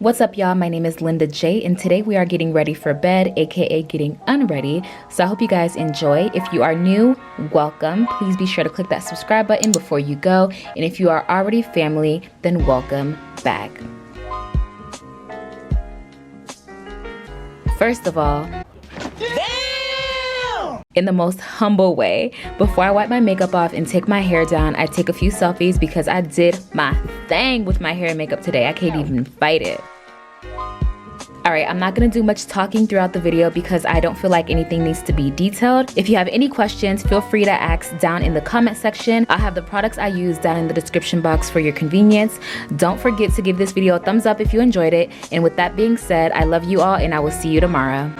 What's up, y'all? My name is Lynda J, and today we are getting ready for bed, aka getting unready. So I hope you guys enjoy. If you are new, welcome. Please be sure to click that subscribe button before you go. And if you are already family, then welcome back. First of all, in the most humble way, before I wipe my makeup off and take my hair down, I take a few selfies because I did my thing with my hair and makeup today. I can't even fight it. Alright, I'm not going to do much talking throughout the video because I don't feel like anything needs to be detailed. If you have any questions, feel free to ask down in the comment section. I'll have the products I use down in the description box for your convenience. Don't forget to give this video a thumbs up if you enjoyed it. And with that being said, I love you all and I will see you tomorrow.